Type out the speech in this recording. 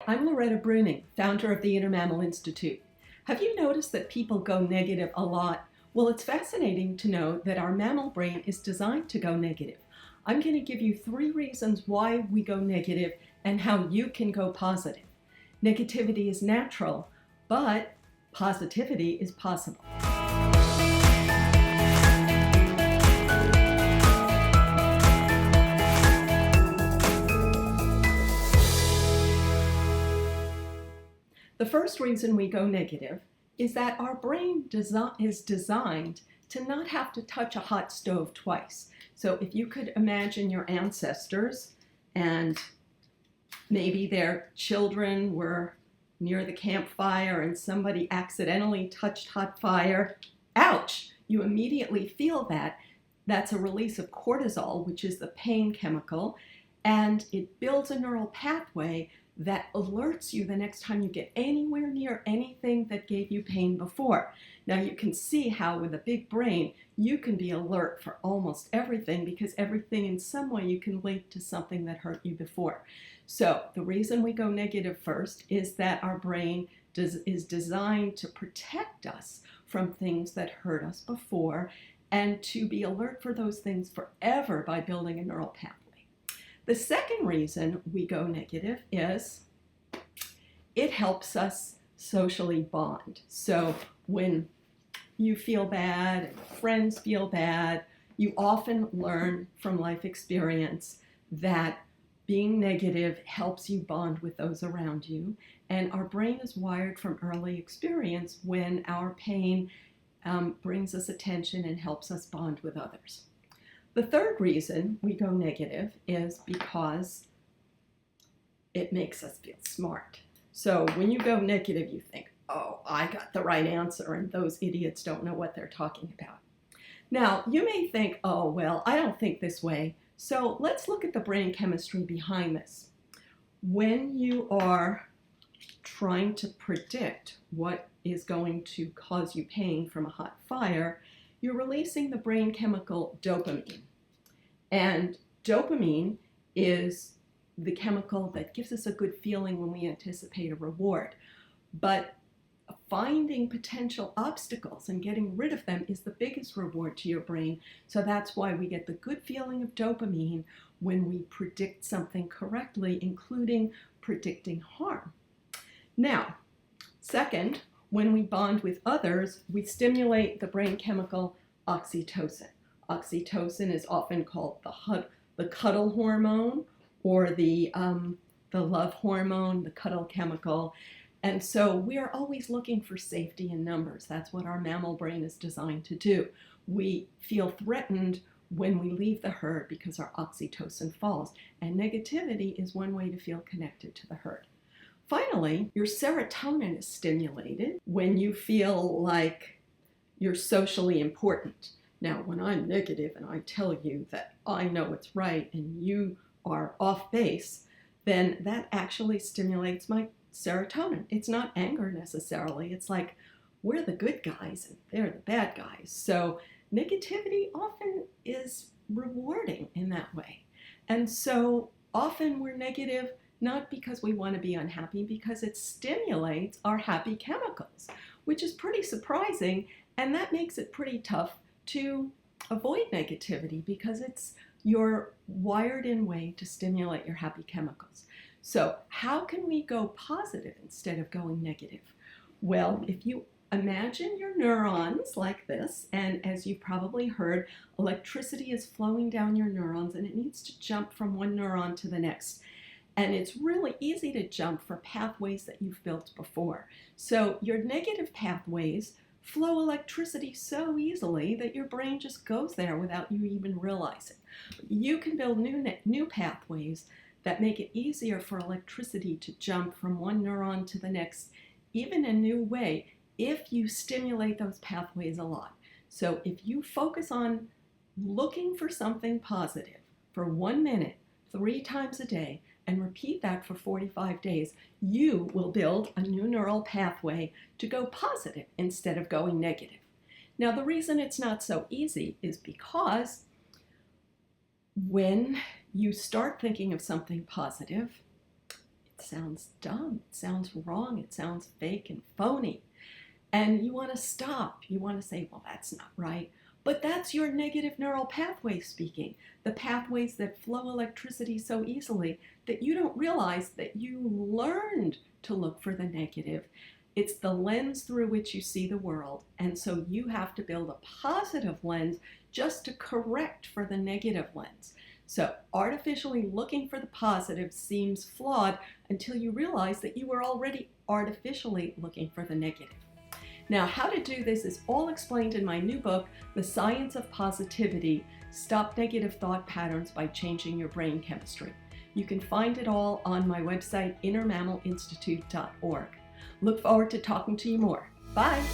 I'm Loretta Bruning, founder of the Inner Mammal Institute. Have you noticed that people go negative a lot? Well, it's fascinating to know that our mammal brain is designed to go negative. I'm going to give you 3 reasons why we go negative and how you can go positive. Negativity is natural, but positivity is possible. The first reason we go negative is that our brain is designed to not have to touch a hot stove twice. So if you could imagine your ancestors and maybe their children were near the campfire and somebody accidentally touched hot fire, ouch, you immediately feel that. That's a release of cortisol, which is the pain chemical, and it builds a neural pathway that alerts you the next time you get anywhere near anything that gave you pain before. Now you can see how with a big brain, you can be alert for almost everything because everything in some way you can link to something that hurt you before. So the reason we go negative first is that our brain is designed to protect us from things that hurt us before and to be alert for those things forever by building a neural pathway. The second reason we go negative is it helps us socially bond. So when you feel bad and friends feel bad, you often learn from life experience that being negative helps you bond with those around you. And our brain is wired from early experience when our pain brings us attention and helps us bond with others. The third reason we go negative is because it makes us feel smart. So when you go negative, you think, oh, I got the right answer, and those idiots don't know what they're talking about. Now, you may think, oh, well, I don't think this way. So let's look at the brain chemistry behind this. When you are trying to predict what is going to cause you pain from a hot fire, you're releasing the brain chemical dopamine. And dopamine is the chemical that gives us a good feeling when we anticipate a reward. But finding potential obstacles and getting rid of them is the biggest reward to your brain. So that's why we get the good feeling of dopamine when we predict something correctly, including predicting harm. Now, second, when we bond with others, we stimulate the brain chemical oxytocin. Oxytocin is often called the cuddle hormone or the love hormone, the cuddle chemical. And so we are always looking for safety in numbers. That's what our mammal brain is designed to do. We feel threatened when we leave the herd because our oxytocin falls. And negativity is one way to feel connected to the herd. Finally, your serotonin is stimulated when you feel like you're socially important. Now, when I'm negative and I tell you that I know it's right and you are off base, then that actually stimulates my serotonin. It's not anger necessarily. It's like we're the good guys and they're the bad guys. So negativity often is rewarding in that way. And so often we're negative not because we want to be unhappy, because it stimulates our happy chemicals, which is pretty surprising, and that makes it pretty tough to avoid negativity because you're wired in way to stimulate your happy chemicals. So how can we go positive instead of going negative? Well, if you imagine your neurons like this, and as you've probably heard, electricity is flowing down your neurons and it needs to jump from one neuron to the next. And it's really easy to jump for pathways that you've built before. So your negative pathways flow electricity so easily that your brain just goes there without you even realizing. You can build new pathways that make it easier for electricity to jump from one neuron to the next, even a new way, if you stimulate those pathways a lot. So if you focus on looking for something positive for 1 minute, 3 times a day, and repeat that for 45 days, you will build a new neural pathway to go positive instead of going negative. Now, the reason it's not so easy is because when you start thinking of something positive, It sounds dumb, it sounds wrong, it sounds fake and phony. And you want to stop. You want to say, well, that's not right. But that's your negative neural pathway speaking, the pathways that flow electricity so easily that you don't realize that you learned to look for the negative. It's the lens through which you see the world, and so you have to build a positive lens just to correct for the negative lens. So artificially looking for the positive seems flawed until you realize that you were already artificially looking for the negative. Now, how to do this is all explained in my new book, The Science of Positivity: Stop Negative Thought Patterns by Changing Your Brain Chemistry. You can find it all on my website, innermammalinstitute.org. Look forward to talking to you more. Bye!